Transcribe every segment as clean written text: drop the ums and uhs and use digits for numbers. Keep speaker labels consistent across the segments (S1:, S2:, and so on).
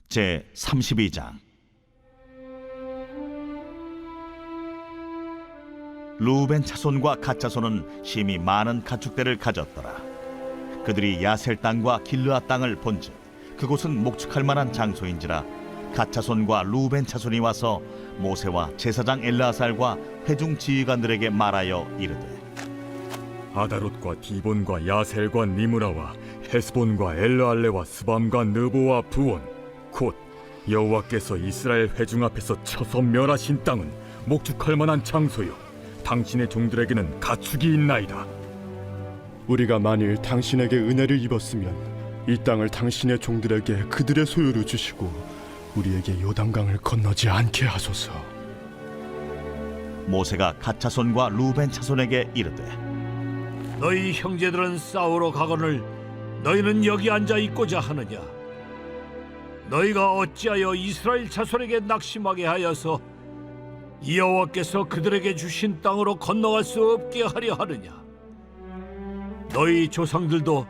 S1: 제 32장. 루벤 차손과 갓 차손은 심히 많은 가축대를 가졌더라. 그들이 야셀 땅과 길르앗 땅을 본즉 그곳은 목축할 만한 장소인지라 갓 차손과 루벤 차손이 와서 모세와 제사장 엘르아살과 회중 지휘관들에게 말하여 이르되,
S2: 아다롯과 디본과 야셀과 니므라와 헤스본과 엘르알레와 스밤과 느보와 부온, 곧 여호와께서 이스라엘 회중 앞에서 쳐서 멸하신 땅은 목축할 만한 장소요, 당신의 종들에게는 가축이 있나이다.
S3: 우리가 만일 당신에게 은혜를 입었으면 이 땅을 당신의 종들에게 그들의 소유로 주시고 우리에게 요단강을 건너지 않게 하소서.
S1: 모세가 갓 차손과 루벤 차손에게 이르되,
S4: 너희 형제들은 싸우러 가거늘 너희는 여기 앉아 있고자 하느냐? 너희가 어찌하여 이스라엘 자손에게 낙심하게 하여서 여호와께서 그들에게 주신 땅으로 건너갈 수 없게 하려 하느냐? 너희 조상들도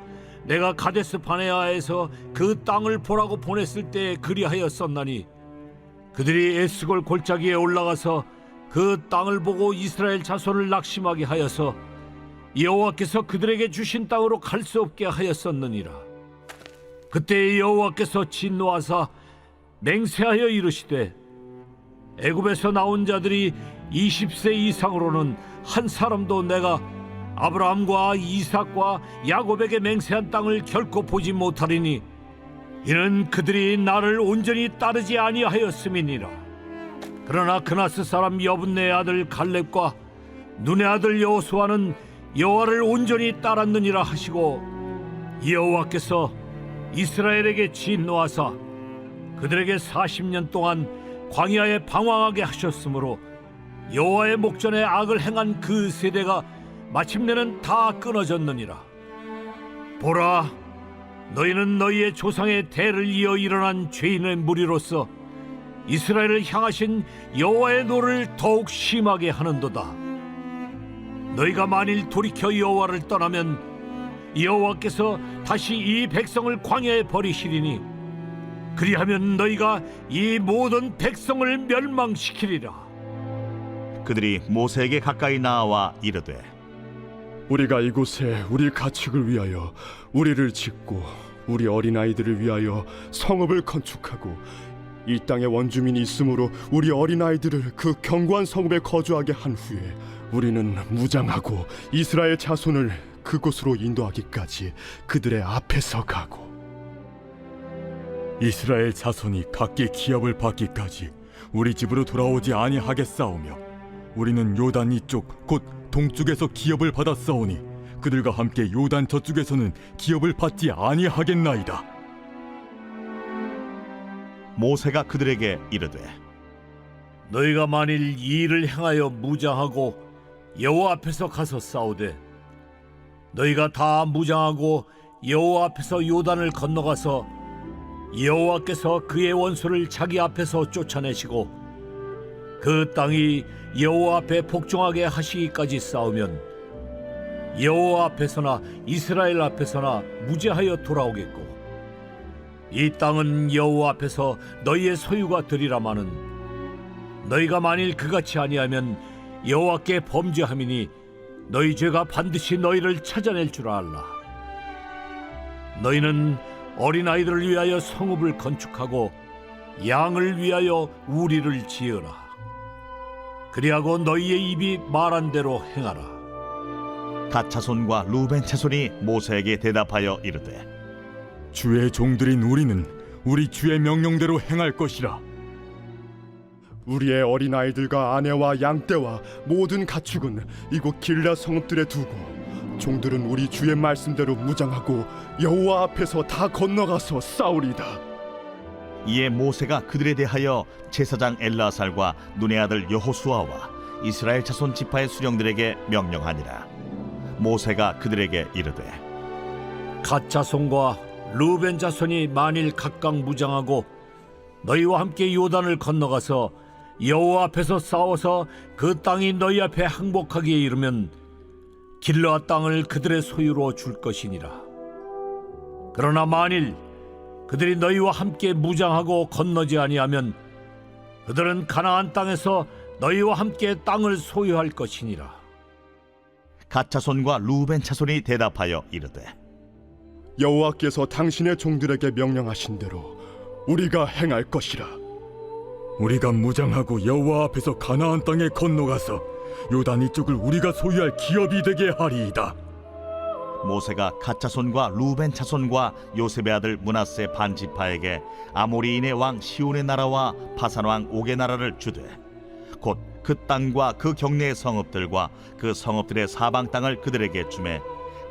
S4: 내가 가데스 바네아에서 그 땅을 보라고 보냈을 때 그리하였었나니 그들이 에스골 골짜기에 올라가서 그 땅을 보고 이스라엘 자손을 낙심하게 하여서 여호와께서 그들에게 주신 땅으로 갈 수 없게 하였었느니라. 그때 여호와께서 진노하사 맹세하여 이르시되, 애굽에서 나온 자들이 20세 이상으로는 한 사람도 내가 아브라함과 이삭과 야곱에게 맹세한 땅을 결코 보지 못하리니 이는 그들이 나를 온전히 따르지 아니하였음이니라. 그러나 그나스 사람 여분네의 아들 갈렙과 눈의 아들 여호수아는 여호와를 온전히 따랐느니라 하시고, 여호와께서 이스라엘에게 진노하사 그들에게 40년 동안 광야에 방황하게 하셨으므로 여호와의 목전에 악을 행한 그 세대가 마침내는 다 끊어졌느니라. 보라, 너희는 너희의 조상의 대를 이어 일어난 죄인의 무리로서 이스라엘을 향하신 여호와의 노를 더욱 심하게 하는도다. 너희가 만일 돌이켜 여호와를 떠나면 여호와께서 다시 이 백성을 광야에 버리시리니 그리하면 너희가 이 모든 백성을 멸망시키리라.
S1: 그들이 모세에게 가까이 나와 이르되,
S3: 우리가 이곳에 우리 가축을 위하여 우리를 짓고 우리 어린아이들을 위하여 성읍을 건축하고 이 땅에 원주민이 있으므로 우리 어린아이들을 그 견고한 성읍에 거주하게 한 후에 우리는 무장하고 이스라엘 자손을 그곳으로 인도하기까지 그들의 앞에서 가고,
S2: 이스라엘 자손이 각기 기업을 받기까지 우리 집으로 돌아오지 아니하겠사오며 우리는 요단 이쪽 곧 동쪽에서 기업을 받았사오니 그들과 함께 요단 저쪽에서는 기업을 받지 아니하겠나이다.
S1: 모세가 그들에게 이르되,
S4: 너희가 만일 이 일을 행하여 무장하고 여호와 앞에서 가서 싸우되 너희가 다 무장하고 여호와 앞에서 요단을 건너가서 여호와께서 그의 원수를 자기 앞에서 쫓아내시고 그 땅이 여호와 앞에 복종하게 하시기까지 싸우면 여호와 앞에서나 이스라엘 앞에서나 무죄하여 돌아오겠고, 이 땅은 여호와 앞에서 너희의 소유가 되리라마는 너희가 만일 그같이 아니하면 여호와께 범죄함이니 너희 죄가 반드시 너희를 찾아낼 줄 알라. 너희는 어린아이들을 위하여 성읍을 건축하고 양을 위하여 우리를 지으라. 그리하고 너희의 입이 말한 대로 행하라.
S1: 갓 차손과 루벤 차손이 모세에게 대답하여 이르되,
S2: 주의 종들인 우리는 우리 주의 명령대로 행할 것이라.
S3: 우리의 어린아이들과 아내와 양떼와 모든 가축은 이곳 길라 성읍들에 두고 종들은 우리 주의 말씀대로 무장하고 여호와 앞에서 다 건너가서 싸우리다.
S1: 이에 모세가 그들에 대하여 제사장 엘르아살과 눈의 아들 여호수아와 이스라엘 자손 지파의 수령들에게 명령하니라. 모세가 그들에게 이르되,
S4: 갓 자손과 루벤 자손이 만일 각각 무장하고 너희와 함께 요단을 건너가서 여호와 앞에서 싸워서 그 땅이 너희 앞에 항복하기에 이르면 길르앗 땅을 그들의 소유로 줄 것이니라. 그러나 만일 그들이 너희와 함께 무장하고 건너지 아니하면 그들은 가나안 땅에서 너희와 함께 땅을 소유할 것이니라.
S1: 갓 자손과 루벤 자손이 대답하여 이르되
S3: 여호와께서 당신의 종들에게 명령하신 대로 우리가 행할 것이라.
S2: 우리가 무장하고 여호와 앞에서 가나안 땅에 건너가서 요단 이쪽을 우리가 소유할 기업이 되게 하리이다.
S1: 모세가 갓 자손과 루벤 자손과 요셉의 아들 므낫세 반지파에게 아모리인의 왕 시온의 나라와 바산 왕 옥의 나라를 주되 곧 그 땅과 그 경내의 성읍들과 그 성읍들의 사방 땅을 그들에게 주매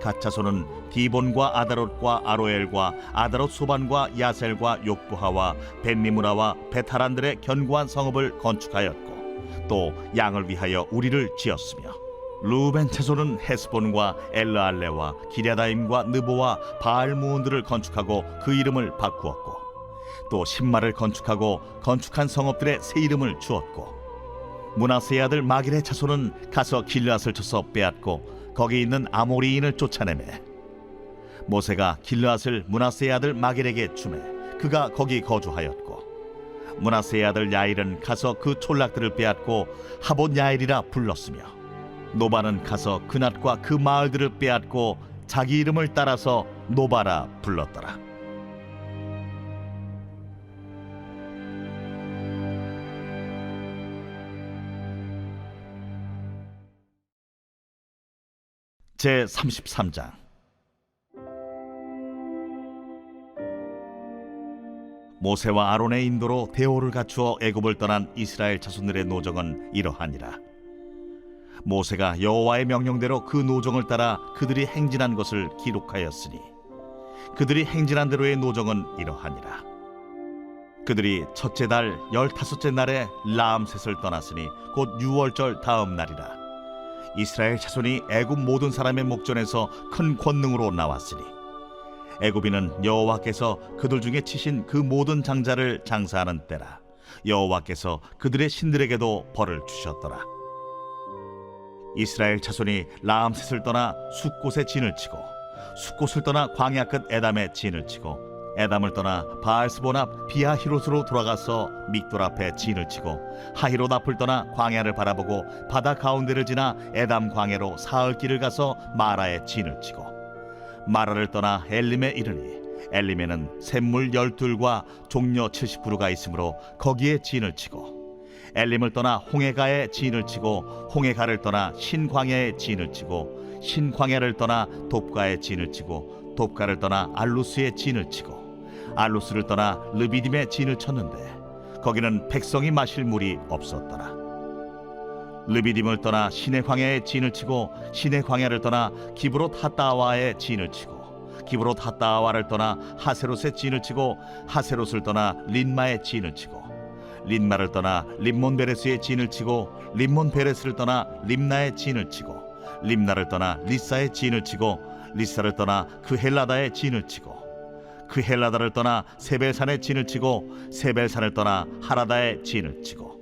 S1: 갓 자손은 디본과 아다롯과 아로엘과 아다롯 소반과 야셀과 욕부하와 벳니무라와 베타란들의 견고한 성읍을 건축하였고 또 양을 위하여 우리를 지었으며 루벤 자손은 헤스본과 엘르알레와 기랴다임과 느보와 바알무온들을 건축하고 그 이름을 바꾸었고 또 신마를 건축하고 건축한 성읍들의 새 이름을 주었고 므낫세의 아들 마길의 자손은 가서 길르앗을 쳐서 빼앗고 거기 있는 아모리인을 쫓아내매 모세가 길르앗을 므낫세의 아들 마길에게 주매 그가 거기 거주하였고 므낫세의 아들 야일은 가서 그 촌락들을 빼앗고 하봇 야일이라 불렀으며 노바는 가서 그낫과 그 마을들을 빼앗고 자기 이름을 따라서 노바라 불렀더라. 제 33장. 모세와 아론의 인도로 대오를 갖추어 애굽을 떠난 이스라엘 자손들의 노정은 이러하니라. 모세가 여호와의 명령대로 그 노정을 따라 그들이 행진한 것을 기록하였으니 그들이 행진한 대로의 노정은 이러하니라. 그들이 첫째 달 15째 날에 라암셋을 떠났으니 곧 유월절 다음 날이라. 이스라엘 자손이 애굽 모든 사람의 목전에서 큰 권능으로 나왔으니 애굽인은 여호와께서 그들 중에 치신 그 모든 장자를 장사하는 때라. 여호와께서 그들의 신들에게도 벌을 주셨더라. 이스라엘 자손이 라암셋을 떠나 숫곳에 진을 치고 숫곳을 떠나 광야 끝 에담에 진을 치고 에담을 떠나 바알스본 앞 비하히롯으로 돌아가서 믹돌 앞에 진을 치고 하히롯 앞을 떠나 광야를 바라보고 바다 가운데를 지나 에담 광야로 사흘 길을 가서 마라에 진을 치고 마라를 떠나 엘림에 이르니 엘림에는 샘물 12과 종려 79루가 있으므로 거기에 진을 치고 엘림을 떠나 홍해가에 진을 치고 홍해가를 떠나 신광야에 진을 치고 신광야를 떠나 돕가에 진을 치고 돕가를 떠나 알루스에 진을 치고 알루스를 떠나 르비딤에 진을 쳤는데 거기는 백성이 마실 물이 없었더라. 르비딤을 떠나 신의 광야에 진을 치고 신의 광야를 떠나 기브롯 핫다와에 진을 치고 기브롯 핫다와를 떠나 하세롯에 진을 치고 하세롯을 떠나 린마에 진을 치고 린마를 떠나 림몬 베레스에 진을 치고 림몬 베레스를 떠나 림나에 진을 치고 림나를 떠나 리사에 진을 치고 리사를 떠나 그 헬라다에 진을 치고 그 헬라다를 떠나 세벨산에 진을 치고 세벨산을 떠나 하라다에 진을 치고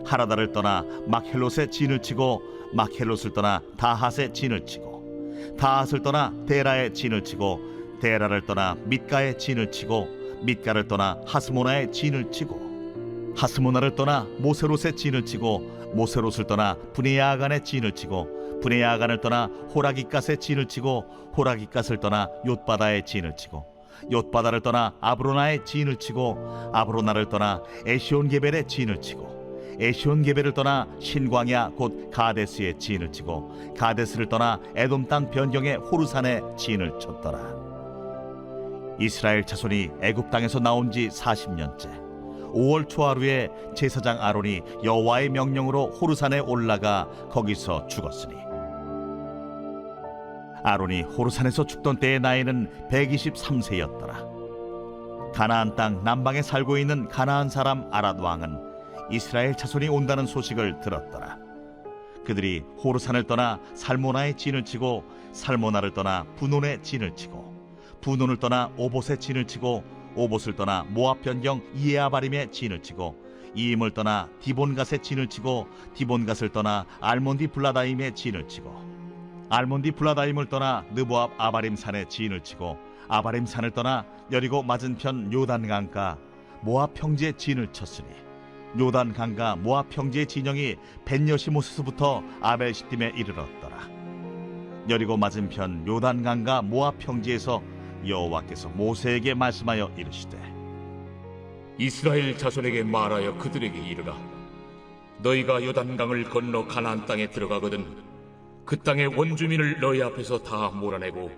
S1: 하라다를 떠나 막헬롯에 진을 치고 막헬롯을 떠나 다핫에 진을 치고 다핫을 떠나 데라에 진을 치고 데라를 떠나 밑가에 진을 치고 밑가를 떠나 하스모나에 진을 치고 하스모나를 떠나 모세롯에 진을 치고 모세롯을 떠나 브네야아간에 진을 치고 브네야아간을 떠나 호라깃갓에 진을 치고 호라깃갓을 떠나 욤바다에 진을 치고 욤바다를 떠나 아브로나에 진을 치고 아브로나를 떠나 에시온게벨에 진을 치고 에시온게벨을 떠나 신광야 곧 가데스에 진을 치고 가데스를 떠나 에돔 땅 변경의 호르산에 진을 쳤더라. 이스라엘 자손이 애굽 땅에서 나온 지 40년째 5월 초하루에 제사장 아론이 여호와의 명령으로 호르산에 올라가 거기서 죽었으니 아론이 호르산에서 죽던 때의 나이는 123세였더라. 가나안 땅 남방에 살고 있는 가나안 사람 아랏 왕은 이스라엘 자손이 온다는 소식을 들었더라. 그들이 호르산을 떠나 살모나에 진을 치고 살모나를 떠나 분온에 진을 치고 분온을 떠나 오봇에 진을 치고 오봇을 떠나 모압 변경 이에아바림에 진을 치고 이임을 떠나 디본갓에 진을 치고 디본갓을 떠나 알몬디 블라다임에 진을 치고 알몬디 블라다임을 떠나 느보압 아바림 산에 진을 치고 아바림 산을 떠나 여리고 맞은편 요단강가 모압 평지에 진을 쳤으니 요단강가 모압 평지의 진영이 벤여시모스부터 아벨시딤에 이르렀더라. 여리고 맞은편 요단강가 모압 평지에서 여호와께서 모세에게 말씀하여 이르시되
S5: 이스라엘 자손에게 말하여 그들에게 이르라. 너희가 요단강을 건너 가나안 땅에 들어가거든 그 땅의 원주민을 너희 앞에서 다 몰아내고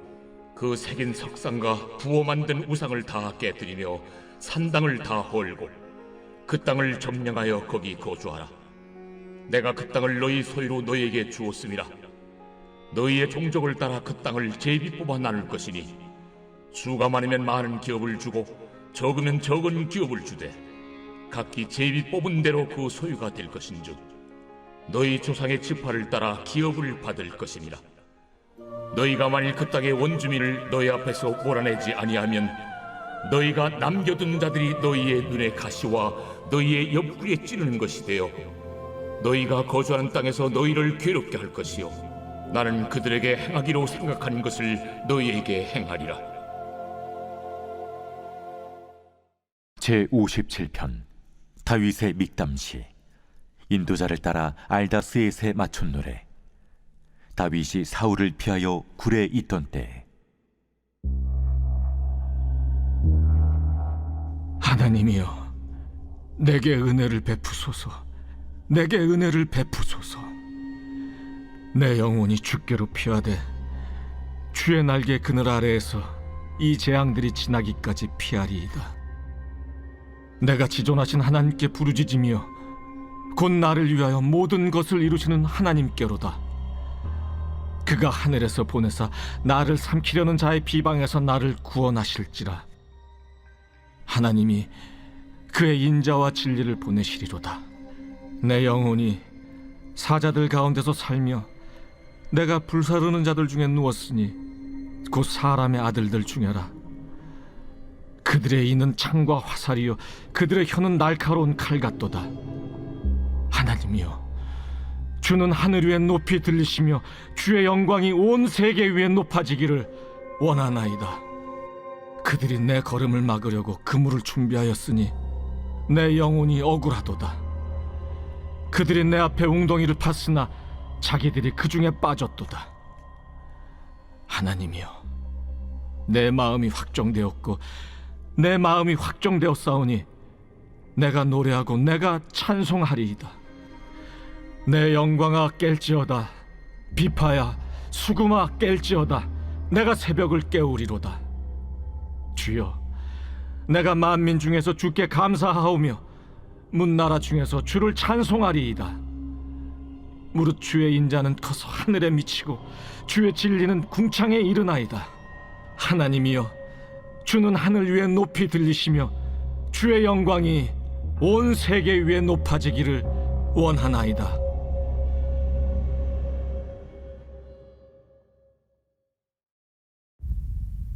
S5: 그 새긴 석상과 부어 만든 우상을 다 깨뜨리며 산당을 다 헐고 그 땅을 점령하여 거기 거주하라. 내가 그 땅을 너희 소유로 너희에게 주었음이라. 너희의 종족을 따라 그 땅을 제비 뽑아 나눌 것이니 수가 많으면 많은 기업을 주고 적으면 적은 기업을 주되 각기 제비 뽑은 대로 그 소유가 될 것인즉 너희 조상의 지파를 따라 기업을 받을 것이니라. 너희가 만일 그 땅의 원주민을 너희 앞에서 몰아내지 아니하면 너희가 남겨둔 자들이 너희의 눈에 가시와 너희의 옆구리에 찌르는 것이 되어 너희가 거주하는 땅에서 너희를 괴롭게 할 것이요 나는 그들에게 행하기로 생각하는 것을 너희에게 행하리라.
S6: 제57편 다윗의 믹담시. 인도자를 따라 알다스에세 맞춘 노래. 다윗이 사울을 피하여 굴에 있던 때.
S7: 하나님이여, 내게 은혜를 베푸소서. 내게 은혜를 베푸소서. 내 영혼이 주께로 피하되 주의 날개 그늘 아래에서 이 재앙들이 지나기까지 피하리이다. 내가 지존하신 하나님께 부르짖으며 곧 나를 위하여 모든 것을 이루시는 하나님께로다. 그가 하늘에서 보내사 나를 삼키려는 자의 비방에서 나를 구원하실지라. 하나님이 그의 인자와 진리를 보내시리로다. 내 영혼이 사자들 가운데서 살며 내가 불사르는 자들 중에 누웠으니 곧 사람의 아들들 중에라. 그들의 이는 창과 화살이요 그들의 혀는 날카로운 칼 같도다. 하나님이여, 주는 하늘 위에 높이 들리시며 주의 영광이 온 세계 위에 높아지기를 원하나이다. 그들이 내 걸음을 막으려고 그물을 준비하였으니 내 영혼이 억울하도다. 그들이 내 앞에 웅덩이를 팠으나 자기들이 그 중에 빠졌도다. 하나님이여, 내 마음이 확정되었고 내 마음이 확정되었사오니 내가 노래하고 내가 찬송하리이다. 내 영광아 깰지어다. 비파야 수금아 깰지어다. 내가 새벽을 깨우리로다. 주여, 내가 만민 중에서 주께 감사하오며 문나라 중에서 주를 찬송하리이다. 무릇 주의 인자는 커서 하늘에 미치고 주의 진리는 궁창에 이르나이다. 하나님이여, 주는 하늘 위에 높이 들리시며 주의 영광이 온 세계 위에 높아지기를 원하나이다.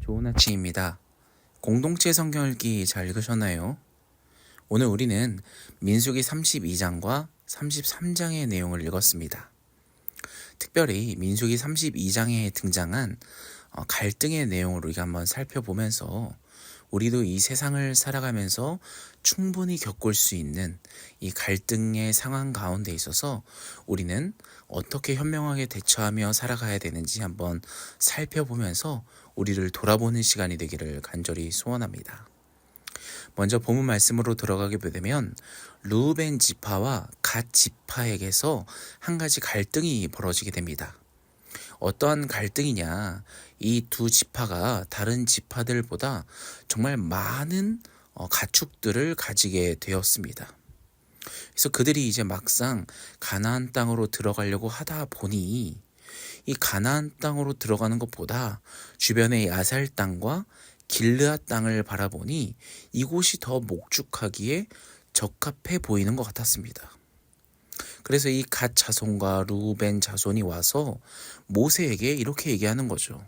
S8: 좋은 아침입니다. 공동체 성경 읽기 잘 읽으셨나요? 오늘 우리는 민수기 32장과 33장의 내용을 읽었습니다. 특별히 민수기 32장에 등장한 갈등의 내용을 우리가 한번 살펴보면서 우리도 이 세상을 살아가면서 충분히 겪을 수 있는 이 갈등의 상황 가운데 있어서 우리는 어떻게 현명하게 대처하며 살아가야 되는지 한번 살펴보면서 우리를 돌아보는 시간이 되기를 간절히 소원합니다. 먼저 본문 말씀으로 들어가게 되면 르우벤 지파와 갓 지파에게서 한 가지 갈등이 벌어지게 됩니다. 어떠한 갈등이냐, 이 두 지파가 다른 지파들보다 정말 많은 가축들을 가지게 되었습니다. 그래서 그들이 이제 막상 가나안 땅으로 들어가려고 하다 보니 이 가나안 땅으로 들어가는 것보다 주변의 야살 땅과 길르앗 땅을 바라보니 이곳이 더 목축하기에 적합해 보이는 것 같았습니다. 그래서 이 갓 자손과 르우벤 자손이 와서 모세에게 이렇게 얘기하는 거죠.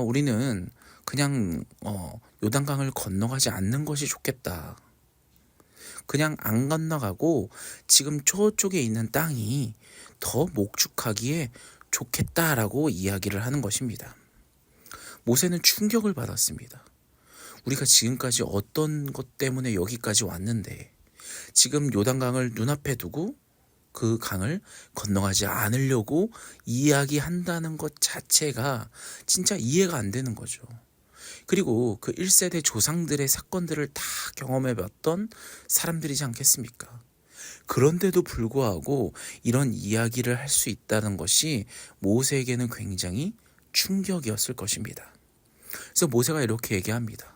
S8: 우리는 그냥 요단강을 건너가지 않는 것이 좋겠다. 그냥 안 건너가고 지금 저쪽에 있는 땅이 더 목축하기에 좋겠다라고 이야기를 하는 것입니다. 모세는 충격을 받았습니다. 우리가 지금까지 어떤 것 때문에 여기까지 왔는데 지금 요단강을 눈앞에 두고 그 강을 건너가지 않으려고 이야기한다는 것 자체가 진짜 이해가 안 되는 거죠. 그리고 그 1세대 조상들의 사건들을 다 경험해봤던 사람들이지 않겠습니까? 그런데도 불구하고 이런 이야기를 할 수 있다는 것이 모세에게는 굉장히 충격이었을 것입니다. 그래서 모세가 이렇게 얘기합니다.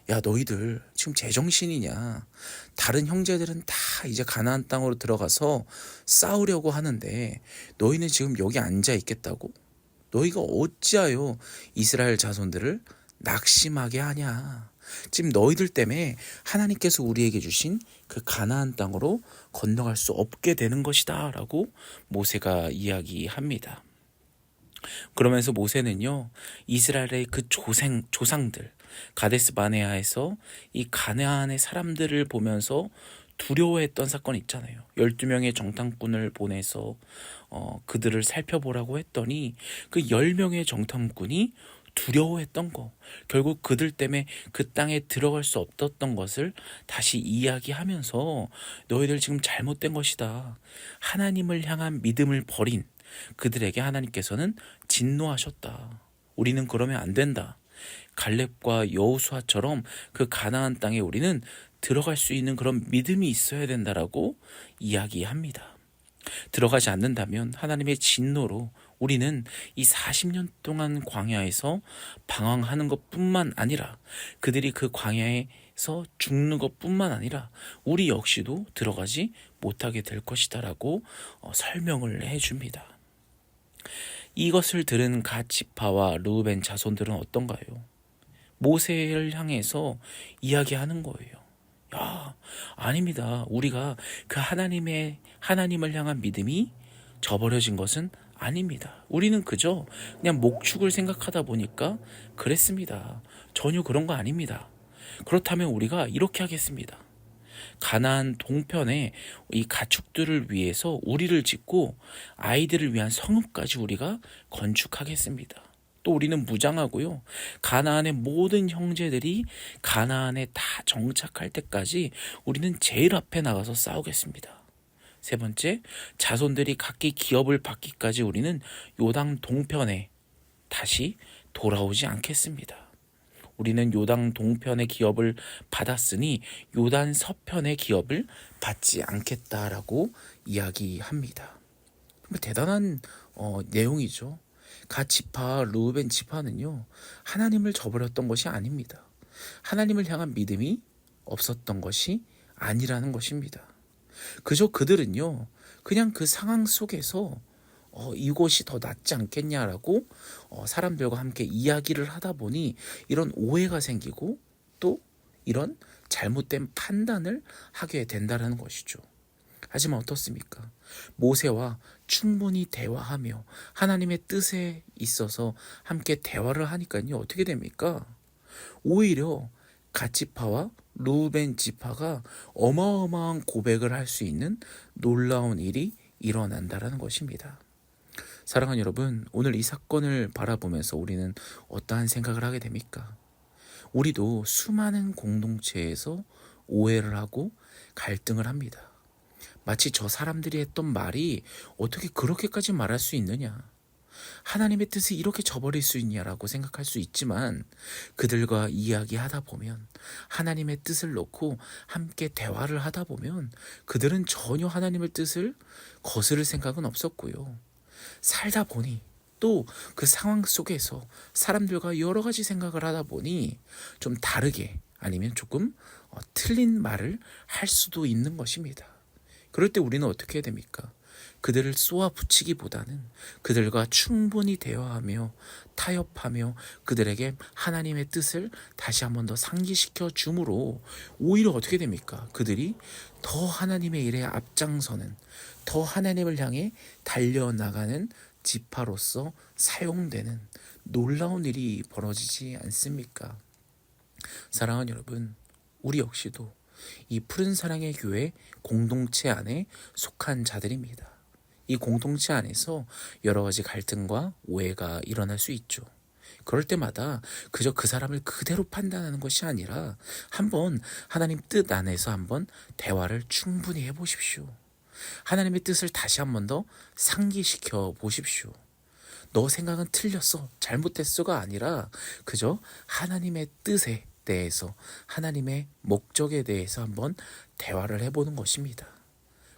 S8: 야, 너희들 지금 제정신이냐? 다른 형제들은 다 이제 가나안 땅으로 들어가서 싸우려고 하는데 너희는 지금 여기 앉아 있겠다고? 너희가 어찌하여 이스라엘 자손들을 낙심하게 하냐? 지금 너희들 때문에 하나님께서 우리에게 주신 그 가나안 땅으로 건너갈 수 없게 되는 것이다 라고 모세가 이야기합니다. 그러면서 모세는요, 이스라엘의 그 조상들 가데스 바네아에서 이 가나안의 사람들을 보면서 두려워했던 사건 있잖아요. 12명의 정탐꾼을 보내서 그들을 살펴보라고 했더니 그 10명의 정탐꾼이 두려워했던 거, 결국 그들 때문에 그 땅에 들어갈 수 없었던 것을 다시 이야기하면서 너희들 지금 잘못된 것이다. 하나님을 향한 믿음을 버린 그들에게 하나님께서는 진노하셨다. 우리는 그러면 안 된다. 갈렙과 여호수아처럼 그 가나안 땅에 우리는 들어갈 수 있는 그런 믿음이 있어야 된다라고 이야기합니다. 들어가지 않는다면 하나님의 진노로 우리는 이 40년 동안 광야에서 방황하는 것뿐만 아니라 그들이 그 광야에서 죽는 것뿐만 아니라 우리 역시도 들어가지 못하게 될 것이다 라고 설명을 해줍니다. 이것을 들은 갓 지파와 르우벤 자손들은 어떤가요? 모세를 향해서 이야기하는 거예요. 야, 아닙니다. 우리가 그 하나님을 향한 믿음이 저버려진 것은 아닙니다. 우리는 그저 그냥 목축을 생각하다 보니까 그랬습니다. 전혀 그런 거 아닙니다. 그렇다면 우리가 이렇게 하겠습니다. 가나안 동편에 이 가축들을 위해서 우리를 짓고 아이들을 위한 성읍까지 우리가 건축하겠습니다. 또 우리는 무장하고요. 가나안의 모든 형제들이 가나안에 다 정착할 때까지 우리는 제일 앞에 나가서 싸우겠습니다. 세 번째, 자손들이 각기 기업을 받기까지 우리는 요단 동편에 다시 돌아오지 않겠습니다. 우리는 요단 동편의 기업을 받았으니 요단 서편의 기업을 받지 않겠다라고 이야기합니다. 대단한 내용이죠. 갓 지파, 르우벤 지파는요, 하나님을 저버렸던 것이 아닙니다. 하나님을 향한 믿음이 없었던 것이 아니라는 것입니다. 그저 그들은요, 그냥 그 상황 속에서 이곳이 더 낫지 않겠냐라고 사람들과 함께 이야기를 하다 보니 이런 오해가 생기고 또 이런 잘못된 판단을 하게 된다는 것이죠. 하지만 어떻습니까? 모세와 충분히 대화하며 하나님의 뜻에 있어서 함께 대화를 하니까요, 어떻게 됩니까? 오히려 갓 지파와 르우벤 지파가 어마어마한 고백을 할 수 있는 놀라운 일이 일어난다는 것입니다. 사랑하는 여러분, 오늘 이 사건을 바라보면서 우리는 어떠한 생각을 하게 됩니까? 우리도 수많은 공동체에서 오해를 하고 갈등을 합니다. 마치 저 사람들이 했던 말이 어떻게 그렇게까지 말할 수 있느냐, 하나님의 뜻을 이렇게 저버릴 수 있냐라고 생각할 수 있지만 그들과 이야기하다 보면, 하나님의 뜻을 놓고 함께 대화를 하다 보면 그들은 전혀 하나님의 뜻을 거스를 생각은 없었고요. 살다 보니 또 그 상황 속에서 사람들과 여러 가지 생각을 하다 보니 좀 다르게 아니면 조금 틀린 말을 할 수도 있는 것입니다. 그럴 때 우리는 어떻게 해야 됩니까? 그들을 쏘아붙이기보다는 그들과 충분히 대화하며 타협하며 그들에게 하나님의 뜻을 다시 한 번 더 상기시켜 줌으로 오히려 어떻게 됩니까? 그들이 더 하나님의 일에 앞장서는, 더 하나님을 향해 달려나가는 지파로서 사용되는 놀라운 일이 벌어지지 않습니까? 사랑하는 여러분, 우리 역시도 이 푸른 사랑의 교회 공동체 안에 속한 자들입니다. 이 공동체 안에서 여러 가지 갈등과 오해가 일어날 수 있죠. 그럴 때마다 그저 그 사람을 그대로 판단하는 것이 아니라 한번 하나님 뜻 안에서 한번 대화를 충분히 해보십시오. 하나님의 뜻을 다시 한 번 더 상기시켜 보십시오. 너 생각은 틀렸어, 잘못됐어가 아니라 그저 하나님의 뜻에 대해서, 하나님의 목적에 대해서 한번 대화를 해보는 것입니다.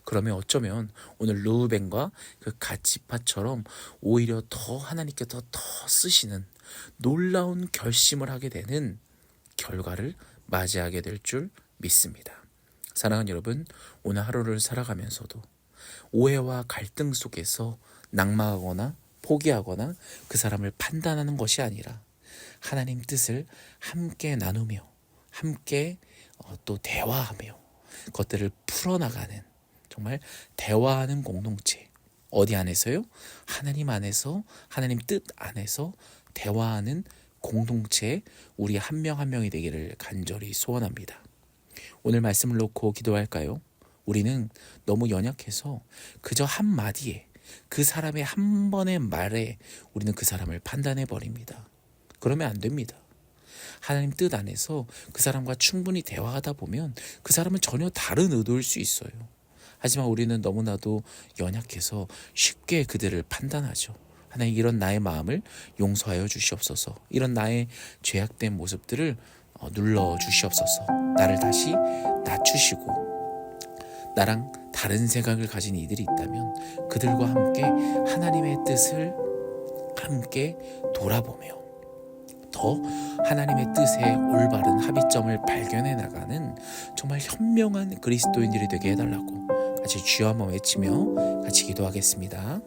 S8: 그러면 어쩌면 오늘 르우벤과 그 갓 지파처럼 오히려 더 하나님께서 더 쓰시는 놀라운 결심을 하게 되는 결과를 맞이하게 될 줄 믿습니다. 사랑하는 여러분, 오늘 하루를 살아가면서도 오해와 갈등 속에서 낙마하거나 포기하거나 그 사람을 판단하는 것이 아니라 하나님 뜻을 함께 나누며 함께 또 대화하며 그것들을 풀어나가는, 정말 대화하는 공동체, 어디 안에서요? 하나님 안에서, 하나님 뜻 안에서 대화하는 공동체, 우리 한 명 한 명이 되기를 간절히 소원합니다. 오늘 말씀을 놓고 기도할까요? 우리는 너무 연약해서 그저 한마디에, 그 사람의 한 번의 말에 우리는 그 사람을 판단해 버립니다. 그러면 안 됩니다. 하나님 뜻 안에서 그 사람과 충분히 대화하다 보면 그 사람은 전혀 다른 의도일 수 있어요. 하지만 우리는 너무나도 연약해서 쉽게 그들을 판단하죠. 하나님, 이런 나의 마음을 용서하여 주시옵소서. 이런 나의 죄악된 모습들을 눌러 주시옵소서. 나를 다시 낮추시고 나랑 다른 생각을 가진 이들이 있다면 그들과 함께 하나님의 뜻을 함께 돌아보며 더 하나님의 뜻의 올바른 합의점을 발견해 나가는 정말 현명한 그리스도인들이 되게 해달라고 같이 주여 한번 외치며 같이 기도하겠습니다.